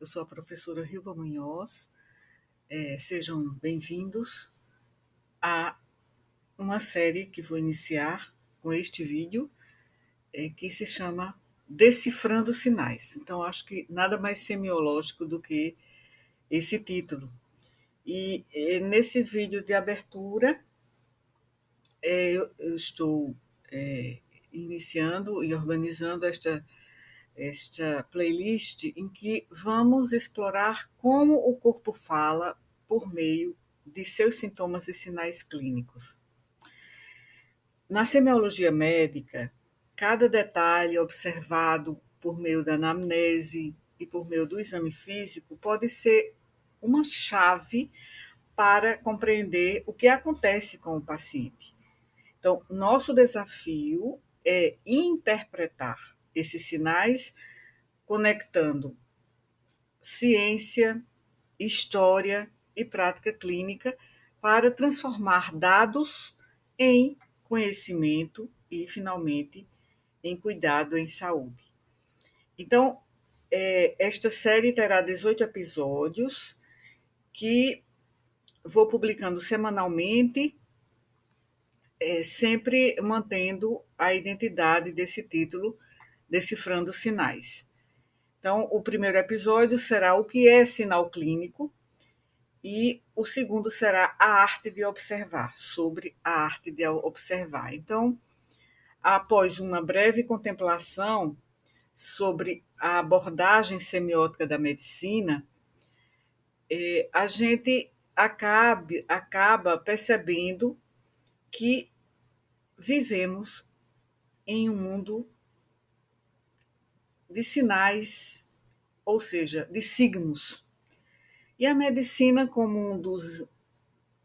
Eu sou a professora Rilva Munhoz. Sejam bem-vindos a uma série que vou iniciar com este vídeo, que se chama Decifrando Sinais. Então, acho que nada mais semiológico do que esse título. E nesse vídeo de abertura, eu estou iniciando e organizando esta playlist em que vamos explorar como o corpo fala por meio de seus sintomas e sinais clínicos. Na semiologia médica, cada detalhe observado por meio da anamnese e por meio do exame físico pode ser uma chave para compreender o que acontece com o paciente. Então, nosso desafio é interpretar esses sinais conectando ciência, história e prática clínica para transformar dados em conhecimento e, finalmente, em cuidado em saúde. Então, esta série terá 18 episódios que vou publicando semanalmente, sempre mantendo a identidade desse título, Decifrando Sinais. Então, o primeiro episódio será o que é sinal clínico e o segundo será a arte de observar, sobre a arte de observar. Então, após uma breve contemplação sobre a abordagem semiótica da medicina, a gente acaba percebendo que vivemos em um mundo de sinais, ou seja, de signos. E a medicina, como um dos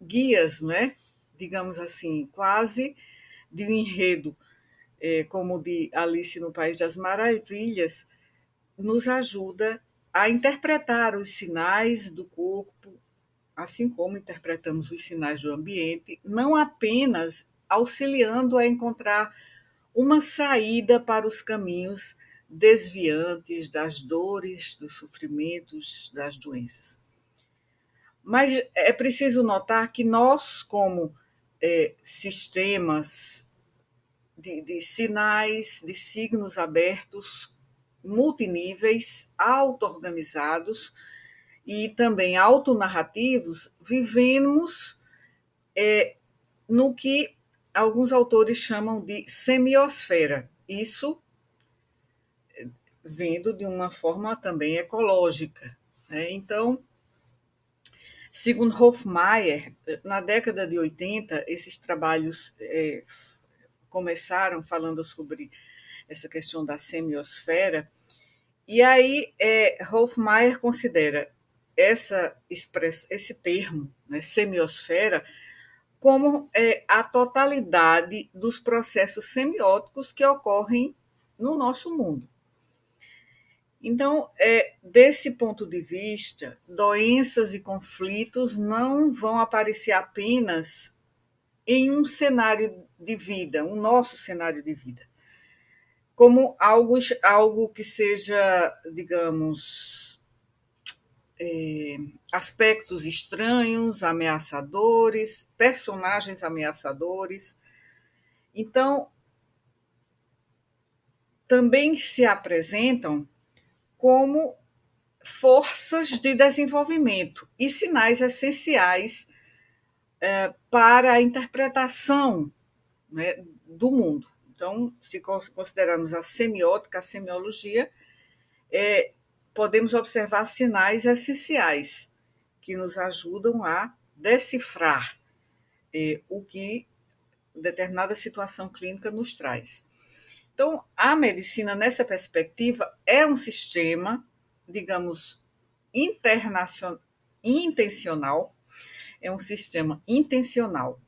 guias, não é? Digamos assim, quase de um enredo, como o de Alice no País das Maravilhas, nos ajuda a interpretar os sinais do corpo, assim como interpretamos os sinais do ambiente, não apenas auxiliando a encontrar uma saída para os caminhos desviantes das dores, dos sofrimentos, das doenças. Mas é preciso notar que nós, como sistemas de sinais, de signos abertos, multiníveis, auto-organizados e também autonarrativos, vivemos no que alguns autores chamam de semiosfera. Isso vindo de uma forma também ecológica, né? Então, segundo Hofmaier, na década de 80, esses trabalhos começaram falando sobre essa questão da semiosfera, e aí Hofmaier considera esse termo, né, semiosfera, como a totalidade dos processos semióticos que ocorrem no nosso mundo. Então, desse ponto de vista, doenças e conflitos não vão aparecer apenas em um cenário de vida, um nosso cenário de vida, como algo que seja, digamos, aspectos estranhos, ameaçadores, personagens ameaçadores. Então, também se apresentam como forças de desenvolvimento e sinais essenciais para a interpretação, né, do mundo. Então, se considerarmos a semiótica, a semiologia, podemos observar sinais essenciais que nos ajudam a decifrar o que determinada situação clínica nos traz. Então, a medicina, nessa perspectiva, é um sistema, digamos, intencional, é um sistema intencional.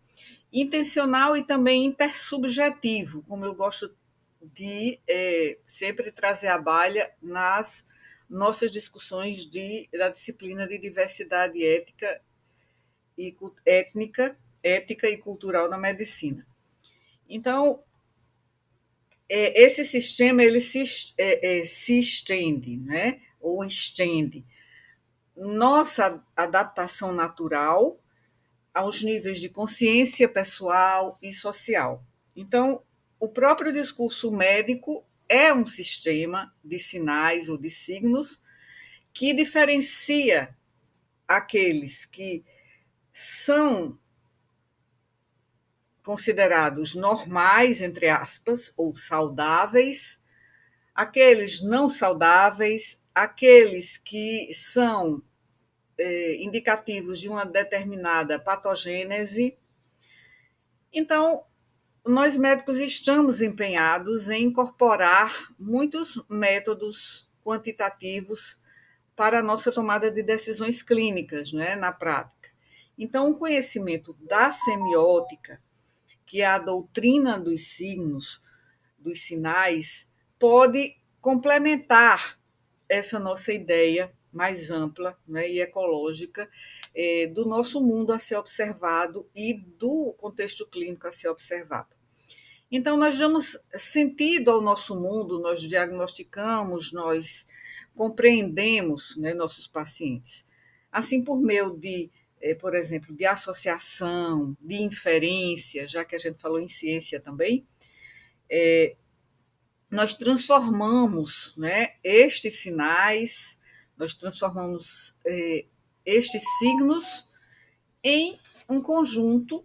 Intencional e também intersubjetivo, como eu gosto de sempre trazer à baila nas nossas discussões da disciplina de diversidade ética e cultural na medicina. Então, esse sistema ele se estende, né? Ou estende nossa adaptação natural aos níveis de consciência pessoal e social. Então, o próprio discurso médico é um sistema de sinais ou de signos que diferencia aqueles que são considerados normais, entre aspas, ou saudáveis, aqueles não saudáveis, aqueles que são indicativos de uma determinada patogênese. Então, nós médicos estamos empenhados em incorporar muitos métodos quantitativos para a nossa tomada de decisões clínicas, né, na prática. Então, o conhecimento da semiótica, que é a doutrina dos signos, dos sinais, pode complementar essa nossa ideia mais ampla, né, e ecológica do nosso mundo a ser observado e do contexto clínico a ser observado. Então, nós damos sentido ao nosso mundo, nós diagnosticamos, nós compreendemos, né, nossos pacientes. Assim, por meio de, por exemplo, de associação, de inferência, já que a gente falou em ciência também, nós transformamos, né, estes sinais, nós transformamos estes signos em um conjunto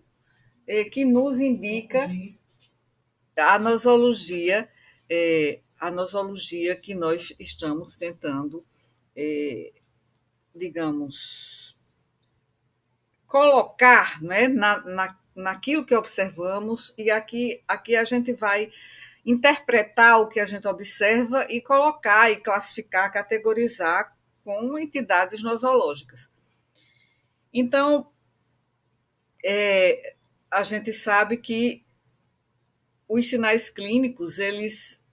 que nos indica a nosologia que nós estamos tentando, digamos, colocar, né, naquilo que observamos, e aqui a gente vai interpretar o que a gente observa e colocar e classificar, categorizar com entidades nosológicas. Então, a gente sabe que os sinais clínicos, eles,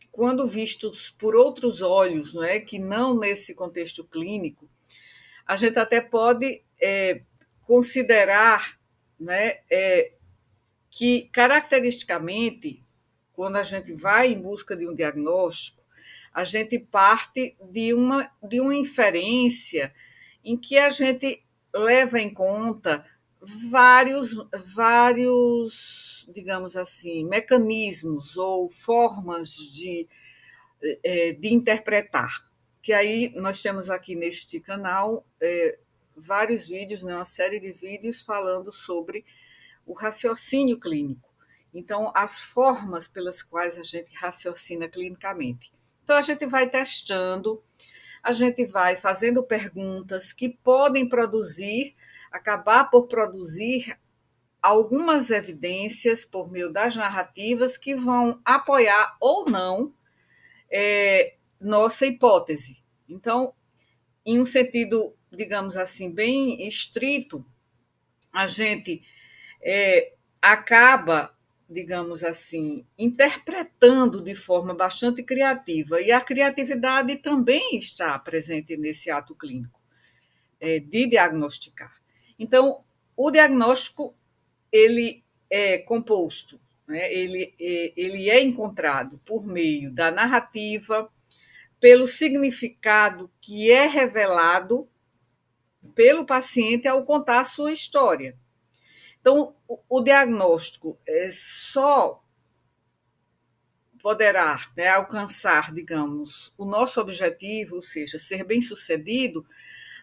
quando vistos por outros olhos, não é, que não nesse contexto clínico, a gente até pode considerar, né, que, caracteristicamente, quando a gente vai em busca de um diagnóstico, a gente parte de uma inferência em que a gente leva em conta vários, digamos assim, mecanismos ou formas de interpretar. Que aí nós temos aqui neste canal vários vídeos, né, uma série de vídeos falando sobre o raciocínio clínico. Então, as formas pelas quais a gente raciocina clinicamente. Então, a gente vai testando, a gente vai fazendo perguntas que podem acabar por produzir algumas evidências por meio das narrativas que vão apoiar ou não nossa hipótese. Então, em um sentido, digamos assim, bem estrito, a gente acaba, digamos assim, interpretando de forma bastante criativa, e a criatividade também está presente nesse ato clínico de diagnosticar. Então, o diagnóstico ele é composto, né? Ele é encontrado por meio da narrativa, pelo significado que é revelado pelo paciente ao contar a sua história. Então, o diagnóstico só poderá, né, alcançar, digamos, o nosso objetivo, ou seja, ser bem-sucedido,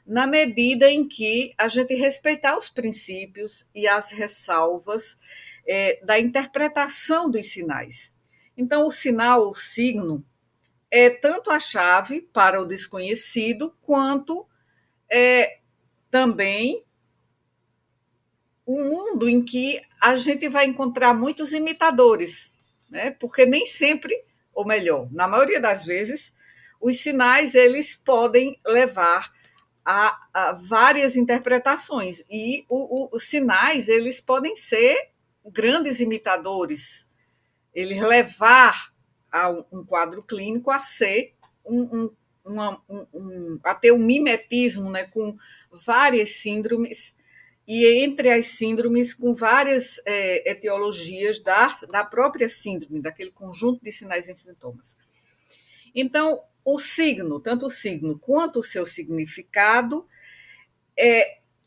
na medida em que a gente respeitar os princípios e as ressalvas da interpretação dos sinais. Então, o sinal, o signo, é tanto a chave para o desconhecido, quanto também um mundo em que a gente vai encontrar muitos imitadores, né? Porque nem sempre, ou melhor, na maioria das vezes, os sinais eles podem levar a várias interpretações, e os sinais eles podem ser grandes imitadores, eles levar a um quadro clínico a ser a ter um mimetismo, né, com várias síndromes, e entre as síndromes com várias etiologias da própria síndrome, daquele conjunto de sinais e sintomas. Então, o signo, tanto o signo quanto o seu significado,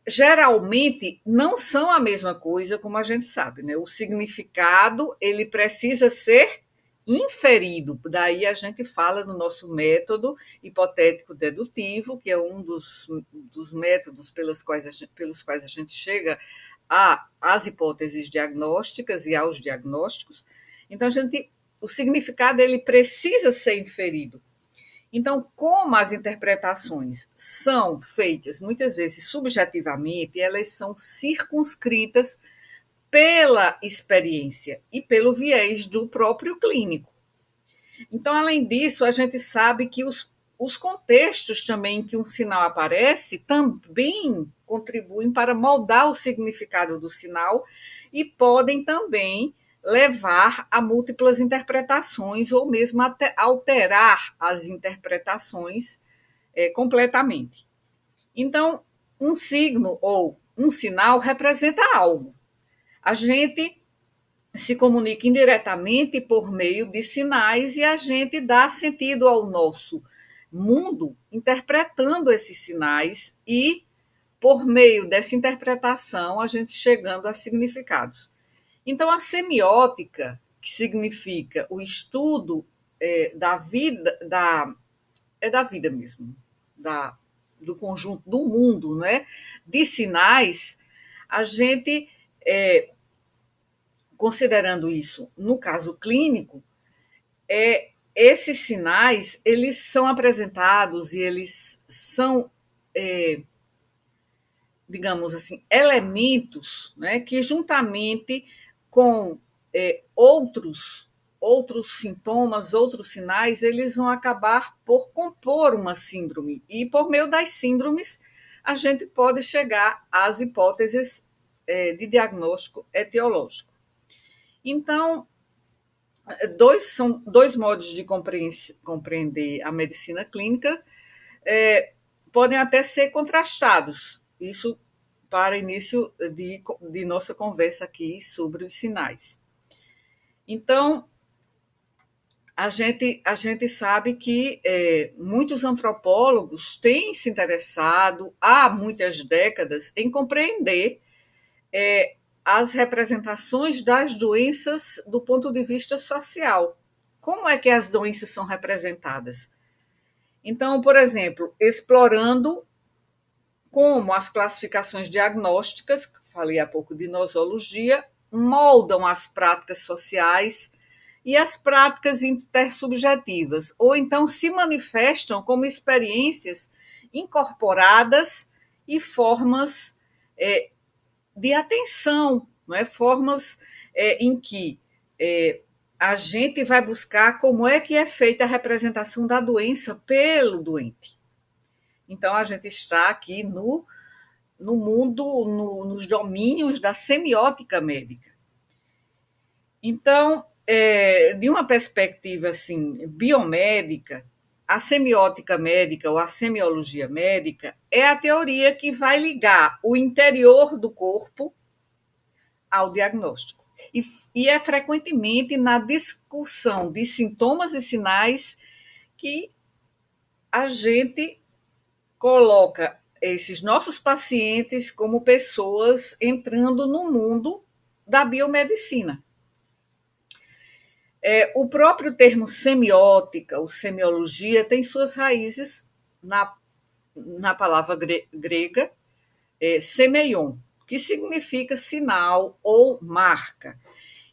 geralmente não são a mesma coisa, como a gente sabe, né? O significado ele precisa ser inferido. Daí a gente fala no nosso método hipotético dedutivo, que é um dos métodos pelos quais a gente chega às hipóteses diagnósticas e aos diagnósticos. Então, o significado ele precisa ser inferido. Então, como as interpretações são feitas muitas vezes subjetivamente, elas são circunscritas pela experiência e pelo viés do próprio clínico. Então, além disso, a gente sabe que os contextos também em que um sinal aparece também contribuem para moldar o significado do sinal e podem também levar a múltiplas interpretações ou mesmo até alterar as interpretações completamente. Então, um signo ou um sinal representa algo. A gente se comunica indiretamente por meio de sinais e a gente dá sentido ao nosso mundo interpretando esses sinais e, por meio dessa interpretação, a gente chegando a significados. Então, a semiótica, que significa o estudo da vida, da vida mesmo, do conjunto do mundo, né? De sinais, a gente, considerando isso no caso clínico, esses sinais eles são apresentados e eles são, digamos assim, elementos, né, que juntamente com outros sintomas, outros sinais, eles vão acabar por compor uma síndrome. E por meio das síndromes, a gente pode chegar às hipóteses de diagnóstico etiológico. Então, são dois modos de compreender a medicina clínica, podem até ser contrastados. Isso para início de nossa conversa aqui sobre os sinais. Então, a gente sabe que muitos antropólogos têm se interessado há muitas décadas em compreender as representações das doenças do ponto de vista social. Como é que as doenças são representadas? Então, por exemplo, explorando como as classificações diagnósticas, falei há pouco de nosologia, moldam as práticas sociais e as práticas intersubjetivas, ou então se manifestam como experiências incorporadas e formas de atenção, não é? Formas em que a gente vai buscar como é que é feita a representação da doença pelo doente. Então, a gente está aqui no mundo, nos domínios da semiótica médica. Então, de uma perspectiva assim, biomédica, a semiótica médica ou a semiologia médica é a teoria que vai ligar o interior do corpo ao diagnóstico. E é frequentemente na discussão de sintomas e sinais que a gente coloca esses nossos pacientes como pessoas entrando no mundo da biomedicina. O próprio termo semiótica ou semiologia tem suas raízes na palavra grega semeion, que significa sinal ou marca.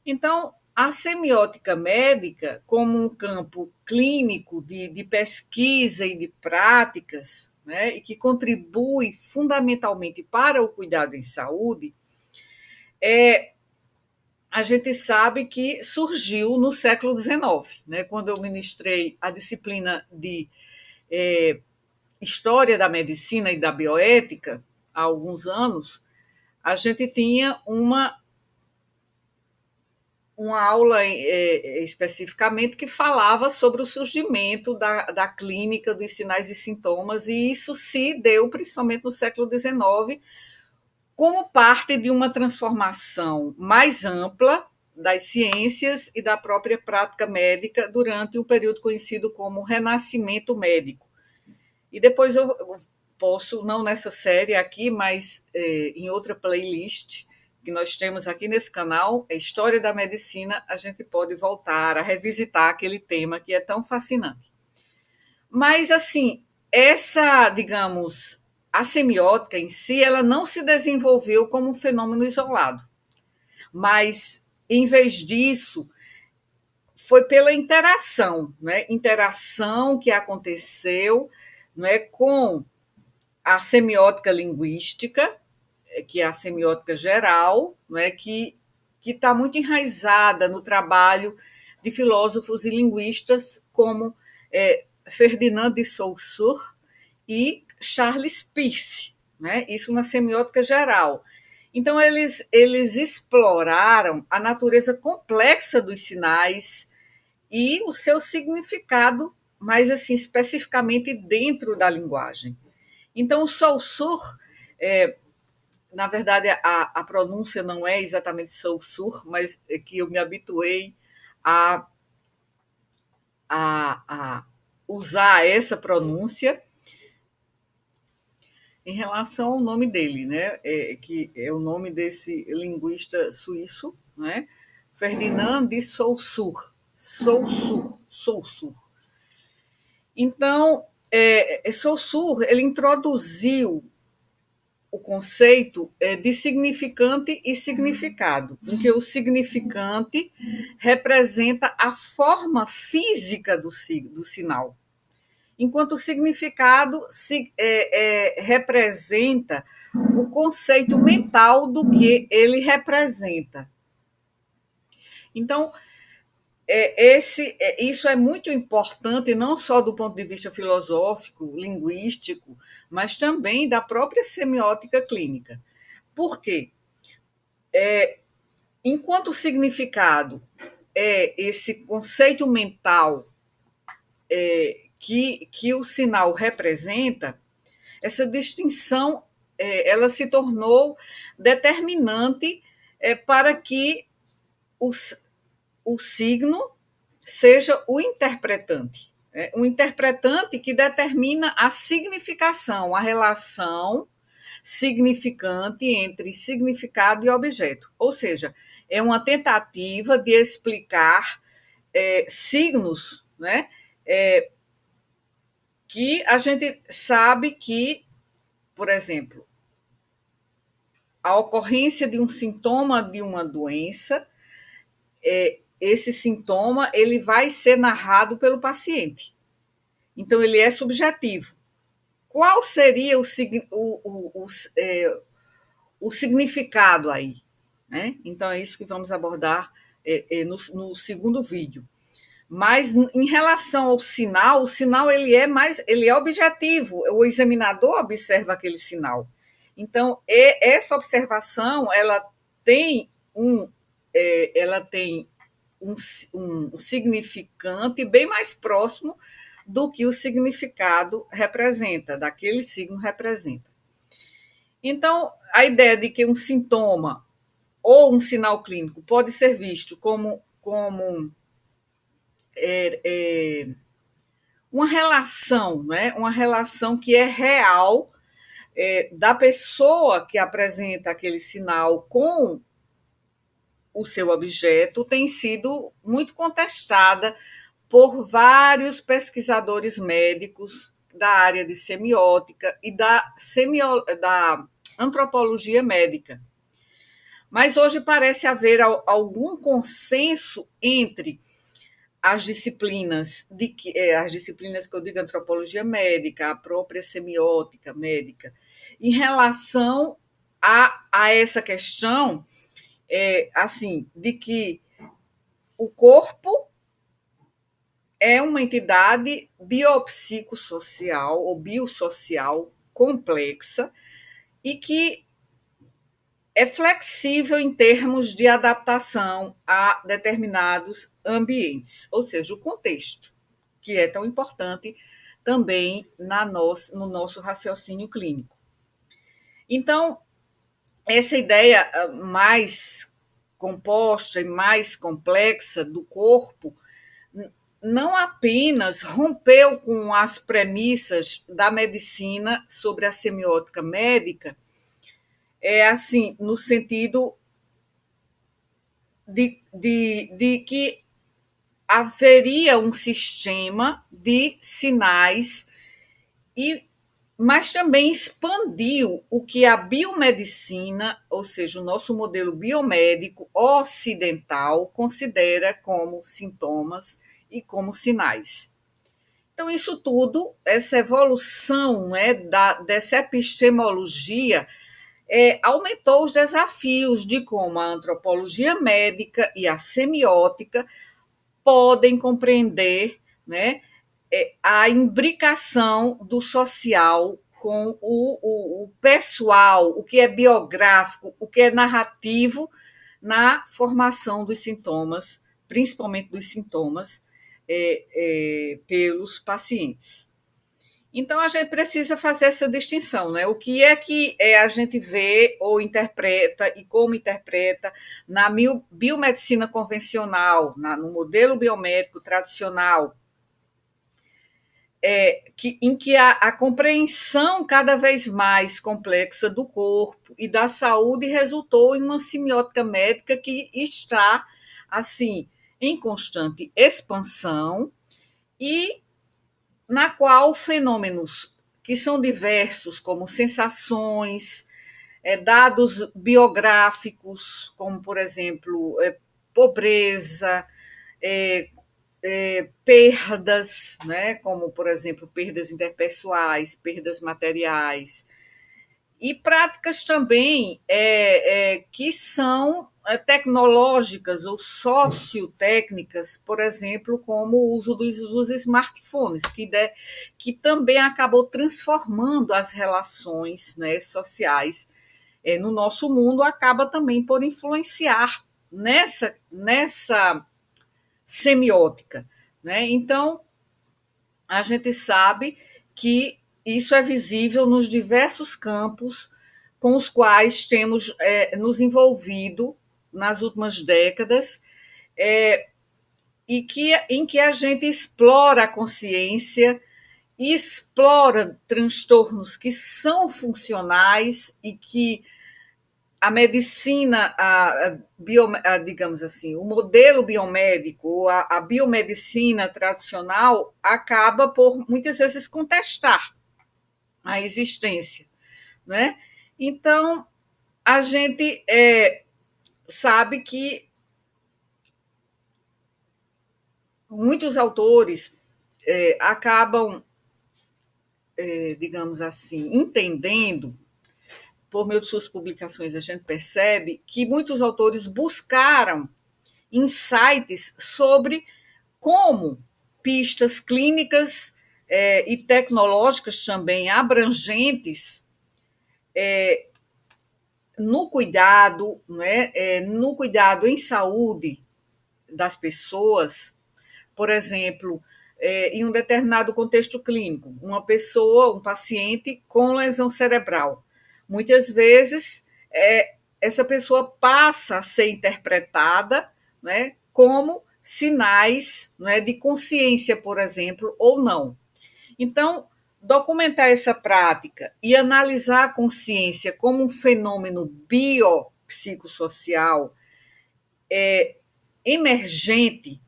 Então, a semiótica médica, como um campo clínico de pesquisa e de práticas, né, e que contribui fundamentalmente para o cuidado em saúde, a gente sabe que surgiu no século XIX, né, quando eu ministrei a disciplina de História da Medicina e da Bioética, há alguns anos, a gente tinha uma aula especificamente que falava sobre o surgimento da clínica dos sinais e sintomas, e isso se deu principalmente no século XIX, como parte de uma transformação mais ampla das ciências e da própria prática médica durante um período conhecido como Renascimento Médico. E depois eu posso, não nessa série aqui, mas em outra playlist que nós temos aqui nesse canal, a História da Medicina, a gente pode voltar a revisitar aquele tema que é tão fascinante. Mas, assim, digamos, a semiótica em si, ela não se desenvolveu como um fenômeno isolado, mas, em vez disso, foi pela interação, né? Interação que aconteceu, né, com a semiótica linguística, que é a semiótica geral, né, que está muito enraizada no trabalho de filósofos e linguistas como Ferdinand de Saussure e Charles Peirce, né? Isso na semiótica geral. Então, eles exploraram a natureza complexa dos sinais e o seu significado, mais assim, especificamente dentro da linguagem. Então, o Saussure, na verdade, a pronúncia não é exatamente Saussure, mas é que eu me habituei a, a usar essa pronúncia em relação ao nome dele, né? Que é o nome desse linguista suíço, né? Ferdinand de Saussure. Saussure. Então, Saussure, ele introduziu o conceito de significante e significado, em que o significante representa a forma física do sinal, enquanto o significado representa o conceito mental do que ele representa. Então, isso é muito importante, não só do ponto de vista filosófico, linguístico, mas também da própria semiótica clínica. Por quê? Enquanto o significado é esse conceito mental que o sinal representa, essa distinção ela se tornou determinante para que o signo seja o interpretante. Um interpretante que determina a significação, a relação significante entre significado e objeto. Ou seja, é uma tentativa de explicar signos, né, que a gente sabe que, por exemplo, a ocorrência de um sintoma de uma doença, esse sintoma ele vai ser narrado pelo paciente. Então, ele é subjetivo. Qual seria o significado aí? Né? Então, é isso que vamos abordar no segundo vídeo. Mas, em relação ao sinal, o sinal ele é objetivo. O examinador observa aquele sinal. Então, essa observação ela tem ela tem um significante bem mais próximo do que o significado representa, daquele signo representa. Então, a ideia de que um sintoma ou um sinal clínico pode ser visto como uma relação, né? Uma relação que é real da pessoa que apresenta aquele sinal com o seu objeto, tem sido muito contestada por vários pesquisadores médicos da área de semiótica e da antropologia médica. Mas hoje parece haver algum consenso entre as disciplinas que eu digo antropologia médica, a própria semiótica médica, em relação a essa questão, assim, de que o corpo é uma entidade biopsicossocial ou biosocial complexa e que é flexível em termos de adaptação a determinados ambientes, ou seja, o contexto, que é tão importante também no nosso raciocínio clínico. Então, essa ideia mais composta e mais complexa do corpo não apenas rompeu com as premissas da medicina sobre a semiótica médica, assim, no sentido de que haveria um sistema de sinais, e mas também expandiu o que a biomedicina, ou seja, o nosso modelo biomédico ocidental, considera como sintomas e como sinais. Então, isso tudo, essa evolução, né, dessa epistemologia, aumentou os desafios de como a antropologia médica e a semiótica podem compreender, né, a imbricação do social com o pessoal, o que é biográfico, o que é narrativo na formação dos sintomas, principalmente dos sintomas, pelos pacientes. Então, a gente precisa fazer essa distinção, né? O que é que a gente vê ou interpreta e como interpreta na biomedicina convencional, no modelo biomédico tradicional, em que a compreensão cada vez mais complexa do corpo e da saúde resultou em uma semiótica médica que está, assim, em constante expansão e na qual fenômenos que são diversos, como sensações, dados biográficos, como, por exemplo, pobreza, é, perdas, né, como, por exemplo, perdas interpessoais, perdas materiais, e práticas também que são tecnológicas ou sociotécnicas, por exemplo, como o uso dos smartphones, que também acabou transformando as relações, né, sociais no nosso mundo, acaba também por influenciar nessa semiótica. Né? Então, a gente sabe que isso é visível nos diversos campos com os quais temos nos envolvido nas últimas décadas, em que a gente explora a consciência e explora transtornos que são funcionais e que a medicina, digamos assim, o modelo biomédico, a biomedicina tradicional acaba por muitas vezes contestar a existência, né? Então, a gente sabe que muitos autores acabam, digamos assim, entendendo, por meio de suas publicações, a gente percebe que muitos autores buscaram insights sobre como pistas clínicas e tecnológicas também abrangentes no cuidado, né, no cuidado em saúde das pessoas, por exemplo, em um determinado contexto clínico, uma pessoa, um paciente com lesão cerebral. Muitas vezes, essa pessoa passa a ser interpretada, né, como sinais, né, de consciência, por exemplo, ou não. Então, documentar essa prática e analisar a consciência como um fenômeno biopsicossocial emergente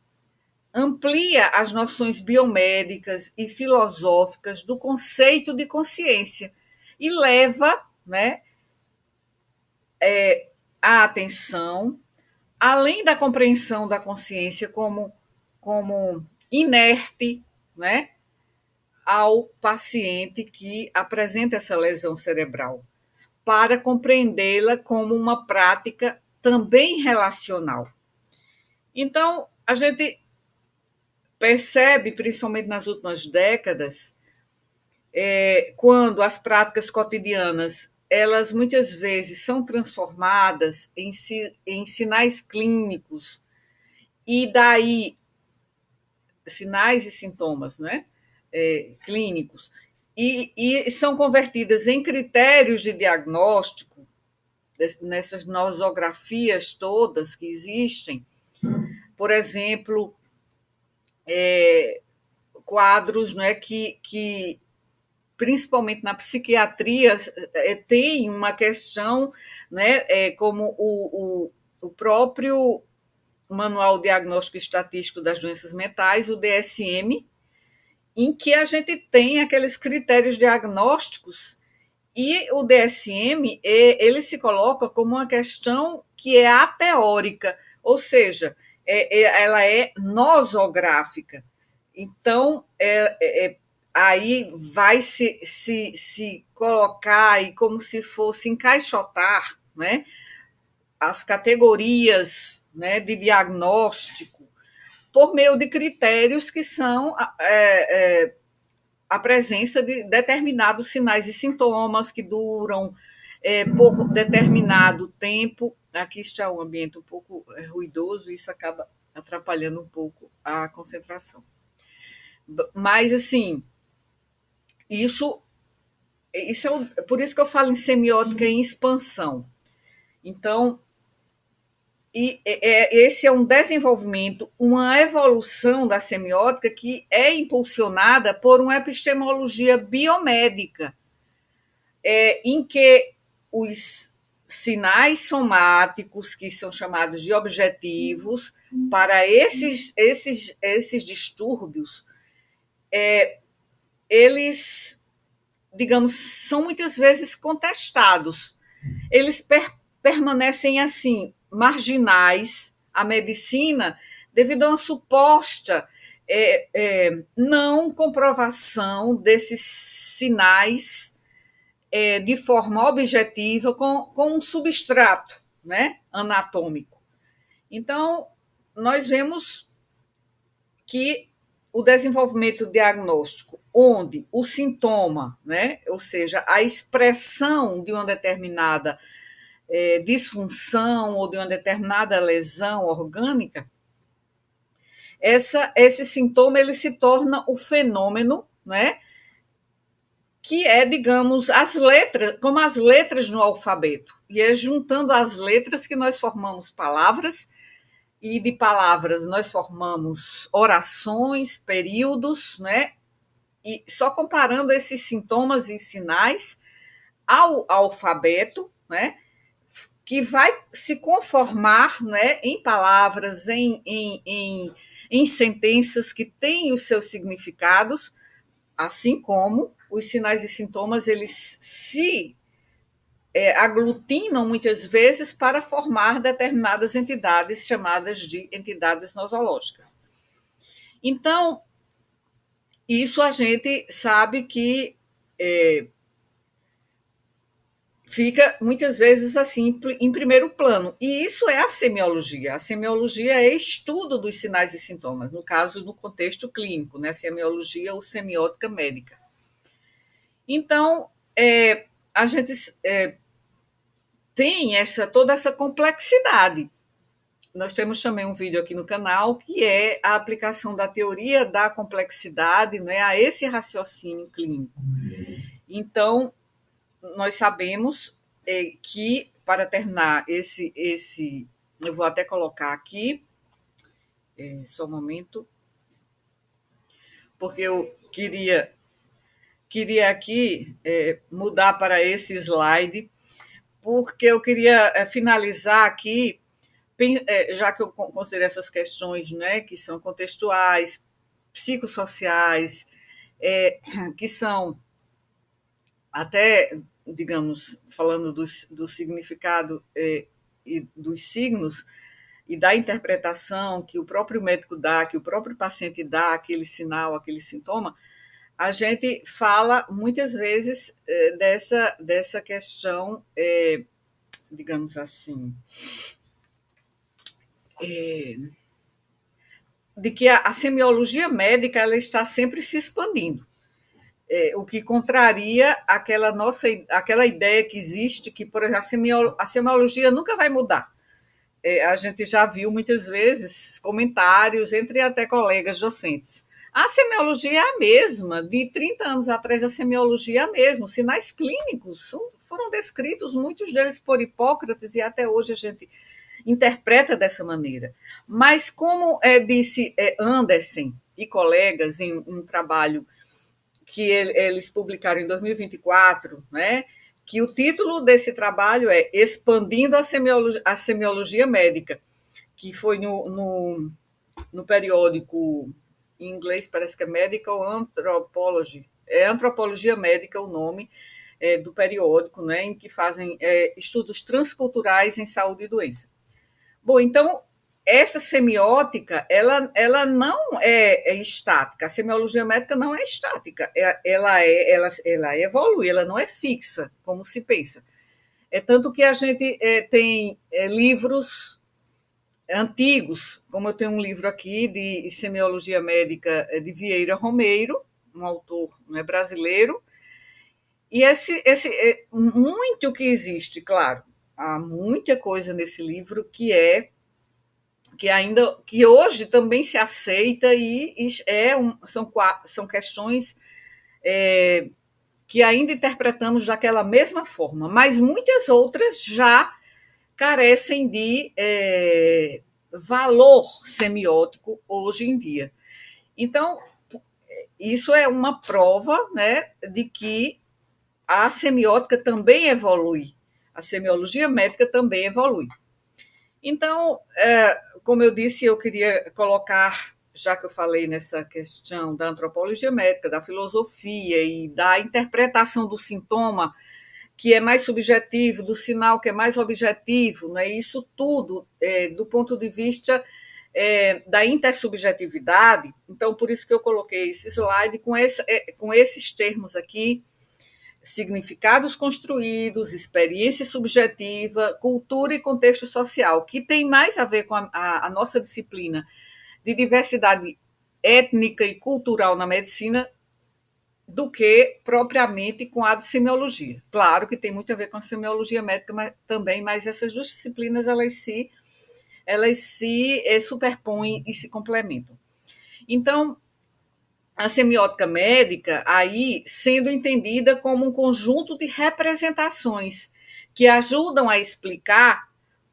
amplia as noções biomédicas e filosóficas do conceito de consciência e leva, né, a atenção, além da compreensão da consciência como inerte, né, ao paciente que apresenta essa lesão cerebral, para compreendê-la como uma prática também relacional. Então, a gente percebe, principalmente nas últimas décadas, quando as práticas cotidianas elas muitas vezes são transformadas em sinais clínicos, e daí sinais e sintomas, né? Clínicos, e são convertidas em critérios de diagnóstico, nessas nosografias todas que existem. Por exemplo, quadros, não é, que principalmente na psiquiatria, tem uma questão, né, como o próprio Manual Diagnóstico e Estatístico das Doenças Mentais, o DSM, em que a gente tem aqueles critérios diagnósticos, e o DSM ele se coloca como uma questão que é ateórica, ou seja, ela é nosográfica. Então, aí vai se colocar e como se fosse encaixotar, né, as categorias, né, de diagnóstico por meio de critérios que são a presença de determinados sinais e sintomas que duram por determinado tempo. Aqui está um ambiente um pouco ruidoso, e isso acaba atrapalhando um pouco a concentração. Mas, assim, isso por isso que eu falo em semiótica em expansão. Então, esse é um desenvolvimento, uma evolução da semiótica que é impulsionada por uma epistemologia biomédica, em que os sinais somáticos, que são chamados de objetivos, para esses distúrbios, eles, digamos, são muitas vezes contestados. Eles permanecem assim, marginais à medicina, devido a uma suposta não comprovação desses sinais de forma objetiva com um substrato, né, anatômico. Então, nós vemos que o desenvolvimento diagnóstico, onde o sintoma, né, ou seja, a expressão de uma determinada disfunção ou de uma determinada lesão orgânica, esse sintoma ele se torna o fenômeno, né, que é, digamos, as letras, como as letras no alfabeto. E é juntando as letras que nós formamos palavras, e de palavras nós formamos orações, períodos, né? E só comparando esses sintomas e sinais ao alfabeto, né, que vai se conformar, né, em palavras, em sentenças que têm os seus significados, assim como os sinais e sintomas eles se aglutinam muitas vezes para formar determinadas entidades chamadas de entidades nosológicas. Então, isso a gente sabe que fica muitas vezes assim em primeiro plano. E isso é a semiologia. A semiologia é estudo dos sinais e sintomas, no caso do contexto clínico, né? Semiologia ou semiótica médica. Então, a gente tem toda essa complexidade. Nós temos também um vídeo aqui no canal que é a aplicação da teoria da complexidade, né, a esse raciocínio clínico. Então, nós sabemos que, para terminar eu vou até colocar aqui, só um momento, porque eu queria aqui mudar para esse slide, porque eu queria finalizar aqui, já que eu considero essas questões, né, que são contextuais, psicossociais, que são até, digamos, falando do significado e dos signos, e da interpretação que o próprio médico dá, que o próprio paciente dá, aquele sinal, aquele sintoma, a gente fala muitas vezes dessa questão, digamos assim, de que a semiologia médica ela está sempre se expandindo. O que contraria aquela ideia que existe, que, por exemplo, a semiologia nunca vai mudar. A gente já viu muitas vezes comentários entre até colegas docentes. A semiologia é a mesma, de 30 anos atrás a semiologia é a mesma, os sinais clínicos foram descritos, muitos deles por Hipócrates, e até hoje a gente interpreta dessa maneira. Mas, como disse Anderson, e colegas em um trabalho que eles publicaram em 2024, né? Que o título desse trabalho é Expandindo a Semiologia Médica, que foi no periódico, em inglês parece que é Medical Anthropology, é Antropologia Médica o nome do periódico, né, em que fazem estudos transculturais em saúde e doença. Bom, então, essa semiótica, ela não é estática, a semiologia médica não é estática, ela evolui, ela não é fixa, como se pensa. É tanto que a gente tem livros antigos, como eu tenho um livro aqui de semiologia médica de Vieira Romeiro, um autor, né, brasileiro, e muito que existe, claro, há muita coisa nesse livro que hoje também se aceita e são questões que ainda interpretamos daquela mesma forma, mas muitas outras já carecem de valor semiótico hoje em dia. Então, isso é uma prova, né, de que a semiótica também evolui, a semiologia médica também evolui. Então, como eu disse, eu queria colocar, já que eu falei nessa questão da antropologia médica, da filosofia e da interpretação do sintoma, que é mais subjetivo, do sinal que é mais objetivo, né? Isso tudo do ponto de vista da intersubjetividade. Então, por isso que eu coloquei esse slide com esses termos aqui: significados construídos, experiência subjetiva, cultura e contexto social, que tem mais a ver com a nossa disciplina de diversidade étnica e cultural na medicina do que propriamente com a de semiologia. Claro que tem muito a ver com a semiologia médica também, mas essas duas disciplinas elas se superpõem e se complementam. Então, a semiótica médica aí sendo entendida como um conjunto de representações que ajudam a explicar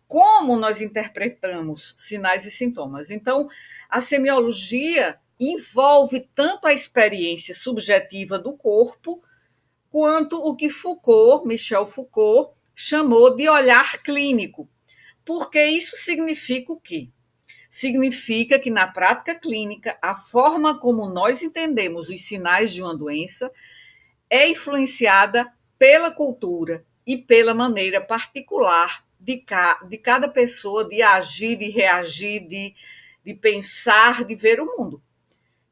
como nós interpretamos sinais e sintomas. Então, a semiologia envolve tanto a experiência subjetiva do corpo, quanto o que Michel Foucault, chamou de olhar clínico. Porque isso significa o quê? Significa que, na prática clínica, a forma como nós entendemos os sinais de uma doença é influenciada pela cultura e pela maneira particular de cada pessoa de agir, de reagir, de pensar, de ver o mundo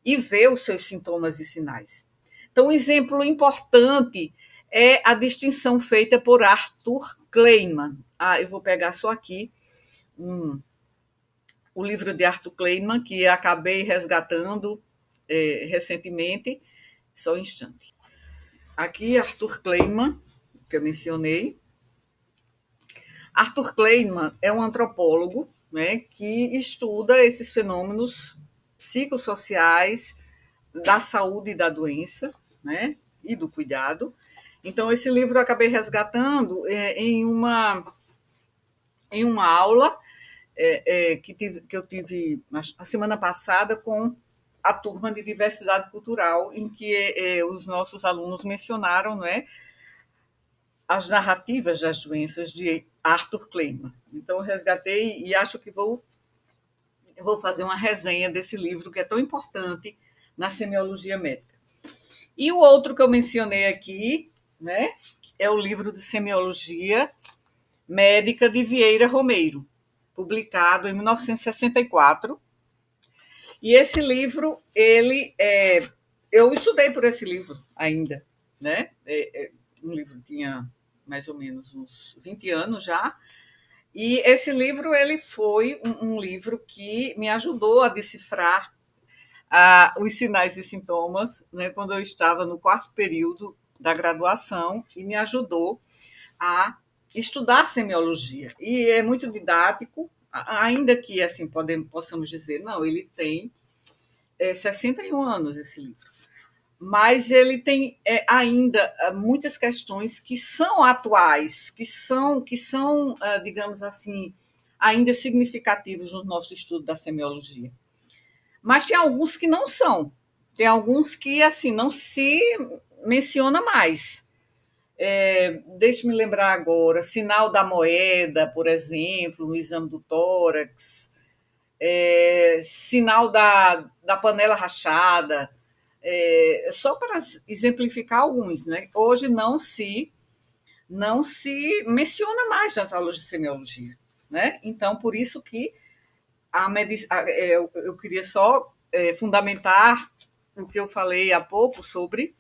e ver os seus sintomas e sinais. Então, um exemplo importante é a distinção feita por Arthur Kleinman. Eu vou pegar só aqui o livro de Arthur Kleinman, que acabei resgatando recentemente. Só um instante. Aqui, Arthur Kleinman, que eu mencionei. Arthur Kleinman é um antropólogo, né, que estuda esses fenômenos psicossociais da saúde e da doença, né, e do cuidado. Então, esse livro eu acabei resgatando em uma aula que eu tive a semana passada com a turma de diversidade cultural, em que os nossos alunos mencionaram, né, as narrativas das doenças de Arthur Kleinman. Então, eu resgatei e acho que vou fazer uma resenha desse livro, que é tão importante na semiologia médica. E o outro que eu mencionei aqui, né, é o livro de semiologia médica de Vieira Romeiro, publicado em 1964. E esse livro, eu estudei por esse livro ainda, né? Um livro que tinha mais ou menos uns 20 anos já. E esse livro ele foi um livro que me ajudou a decifrar os sinais e sintomas, né, quando eu estava no 4º período da graduação, e me ajudou a estudar semiologia. E é muito didático, ainda que assim possamos dizer, não, ele tem 61 anos esse livro, mas ele tem ainda muitas questões que são atuais, que são digamos assim, ainda significativos no nosso estudo da semiologia. Mas tem alguns que não são. Tem alguns que, assim, não se menciona mais. Deixe-me lembrar agora, sinal da moeda, por exemplo, no exame do tórax, sinal da panela rachada, só para exemplificar alguns, né? Hoje não se menciona mais nas aulas de semiologia, né? Então, por isso que eu queria só fundamentar o que eu falei há pouco sobre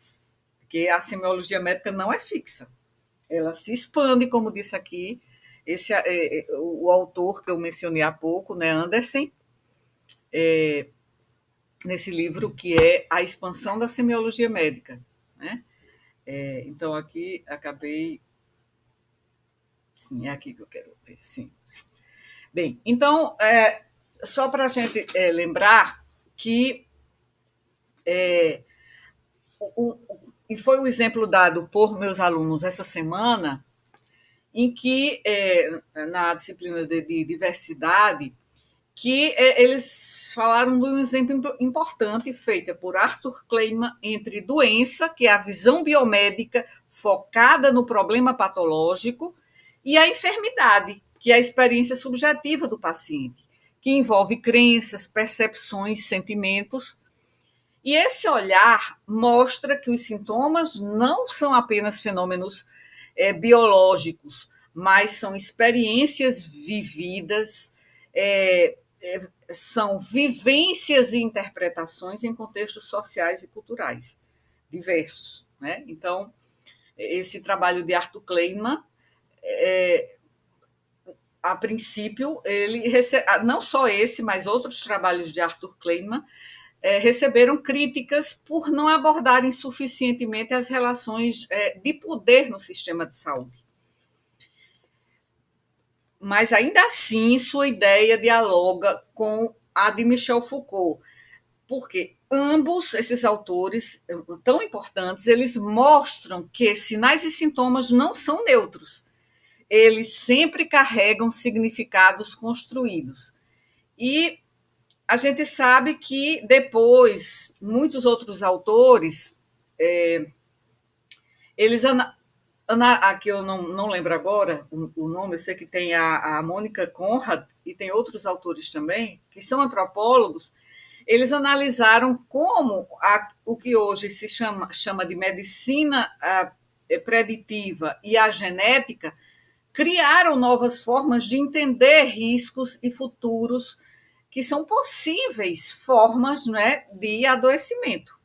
que a semiologia médica não é fixa. Ela se expande, como disse aqui, o autor que eu mencionei há pouco, né, Anderson, nesse livro que é A Expansão da Semiologia Médica. Né? Então, aqui acabei. Sim, é aqui que eu quero ver. Sim. Bem, então, só para a gente lembrar que. E foi o exemplo dado por meus alunos essa semana, em que, na disciplina de diversidade, que eles falaram de um exemplo importante feito por Arthur Kleinman entre doença, que é a visão biomédica focada no problema patológico, e a enfermidade, que é a experiência subjetiva do paciente, que envolve crenças, percepções, sentimentos. E esse olhar mostra que os sintomas não são apenas fenômenos biológicos, mas são experiências vividas, são vivências e interpretações em contextos sociais e culturais diversos. Né? Então, esse trabalho de Arthur Kleinman, a princípio, ele não só esse, mas outros trabalhos de Arthur Kleinman receberam críticas por não abordarem suficientemente as relações de poder no sistema de saúde. Mas, ainda assim, sua ideia dialoga com a de Michel Foucault, porque ambos esses autores tão importantes, eles mostram que sinais e sintomas não são neutros. Eles sempre carregam significados construídos. E a gente sabe que depois, muitos outros autores, eles aqui eu não lembro agora o nome, eu sei que tem a Mônica Conrad e tem outros autores também, que são antropólogos, eles analisaram como o que hoje se chama de medicina preditiva e a genética criaram novas formas de entender riscos e futuros que são possíveis formas, né, de adoecimento.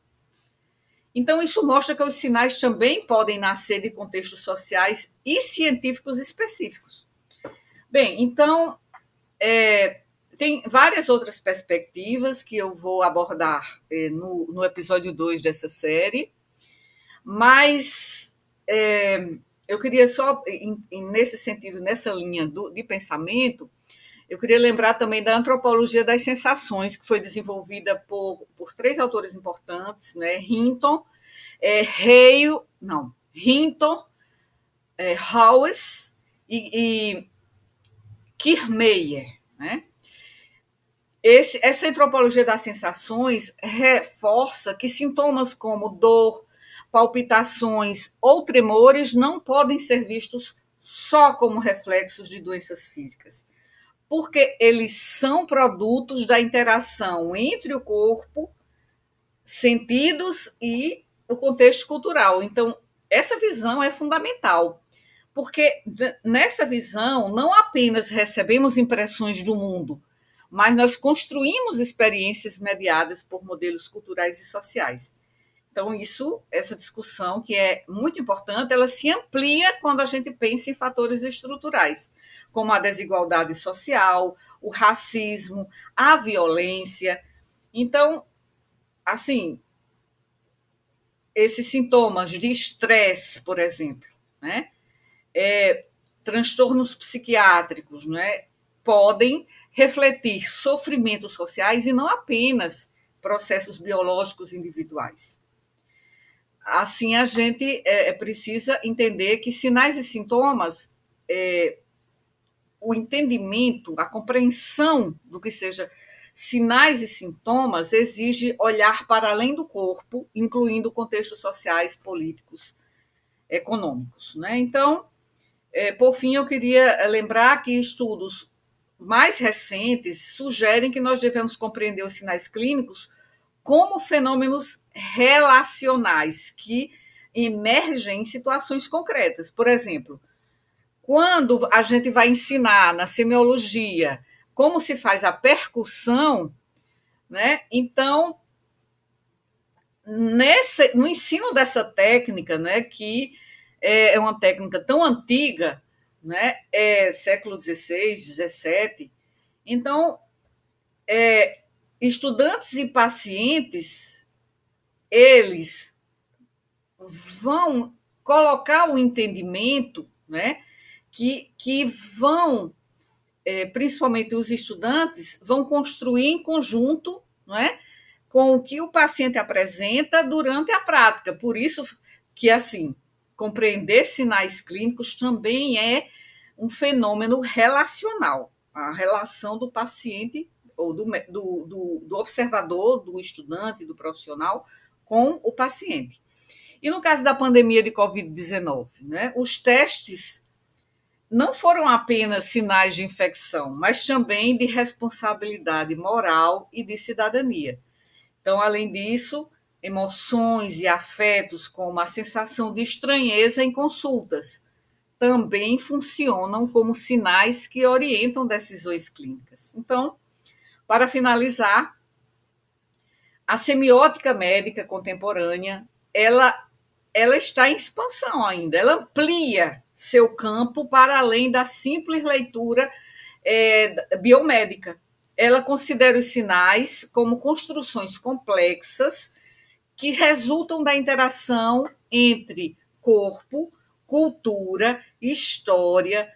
Então, isso mostra que os sinais também podem nascer de contextos sociais e científicos específicos. Bem, então, tem várias outras perspectivas que eu vou abordar no episódio 2 dessa série, mas eu queria só, nesse sentido, nessa linha de pensamento, eu queria lembrar também da antropologia das sensações, que foi desenvolvida por três autores importantes, né? Hinton, Hawes e Kiermaier. Né? Essa antropologia das sensações reforça que sintomas como dor, palpitações ou tremores não podem ser vistos só como reflexos de doenças físicas, porque eles são produtos da interação entre o corpo, sentidos e o contexto cultural. Então, essa visão é fundamental, porque nessa visão não apenas recebemos impressões do mundo, mas nós construímos experiências mediadas por modelos culturais e sociais. Então, essa discussão, que é muito importante, ela se amplia quando a gente pensa em fatores estruturais, como a desigualdade social, o racismo, a violência. Então, assim, esses sintomas de estresse, por exemplo, né? Transtornos psiquiátricos, né? Podem refletir sofrimentos sociais e não apenas processos biológicos individuais. Assim, a gente precisa entender que sinais e sintomas, o entendimento, a compreensão do que seja sinais e sintomas exige olhar para além do corpo, incluindo contextos sociais, políticos, econômicos, né? Então, por fim, eu queria lembrar que estudos mais recentes sugerem que nós devemos compreender os sinais clínicos como fenômenos relacionais que emergem em situações concretas. Por exemplo, quando a gente vai ensinar na semiologia como se faz a percussão, né? Então, no ensino dessa técnica, né, que é uma técnica tão antiga, né, século XVI, XVII, então, estudantes e pacientes, eles vão colocar o entendimento, né, que vão, principalmente os estudantes, vão construir em conjunto, não é, com o que o paciente apresenta durante a prática. Por isso que, assim, compreender sinais clínicos também é um fenômeno relacional, a relação do paciente, ou do observador, do estudante, do profissional, com o paciente. E no caso da pandemia de Covid-19, né, os testes não foram apenas sinais de infecção, mas também de responsabilidade moral e de cidadania. Então, além disso, emoções e afetos, como a sensação de estranheza em consultas, também funcionam como sinais que orientam decisões clínicas. Então, para finalizar, a semiótica médica contemporânea, ela está em expansão ainda, ela amplia seu campo para além da simples leitura biomédica. Ela considera os sinais como construções complexas que resultam da interação entre corpo, cultura, história,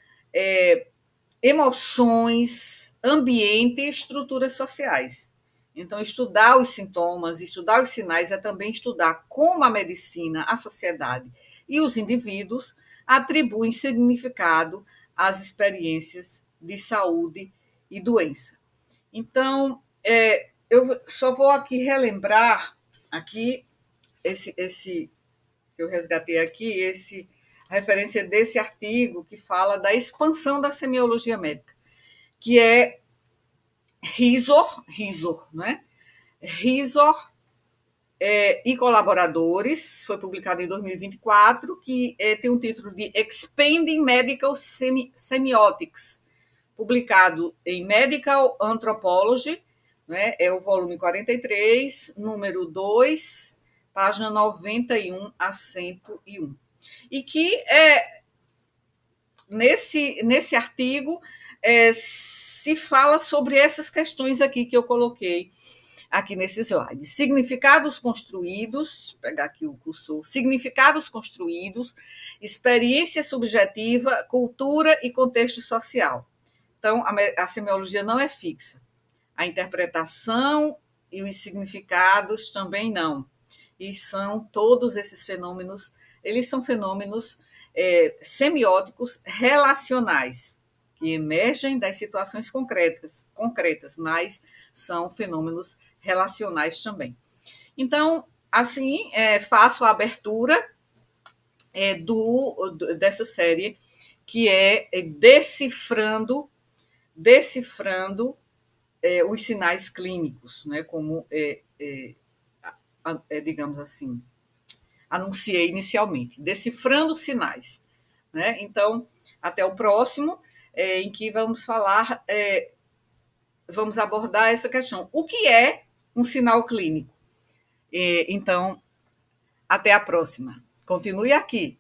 emoções, ambiente e estruturas sociais. Então, estudar os sintomas, estudar os sinais é também estudar como a medicina, a sociedade e os indivíduos atribuem significado às experiências de saúde e doença. Então, eu só vou aqui relembrar aqui esse que eu resgatei aqui, a referência desse artigo que fala da expansão da semiologia médica, que é Risor, né? Risor e colaboradores, foi publicado em 2024, que tem o título de Expanding Medical Semiotics, publicado em Medical Anthropology, né? É o volume 43, número 2, página 91 a 101. E que nesse artigo se fala sobre essas questões aqui que eu coloquei aqui nesse slide. Significados construídos, vou pegar aqui o cursor, significados construídos, experiência subjetiva, cultura e contexto social. Então, a semiologia não é fixa. A interpretação e os significados também não. E são todos esses fenômenos, eles são fenômenos semióticos relacionais, que emergem das situações concretas, mas são fenômenos relacionais também. Então, assim, faço a abertura dessa série, que é decifrando os sinais clínicos, né, como, digamos assim, anunciei inicialmente, decifrando sinais. Né? Então, até o próximo, em que vamos falar, vamos abordar essa questão. O que é um sinal clínico? Então, até a próxima. Continue aqui.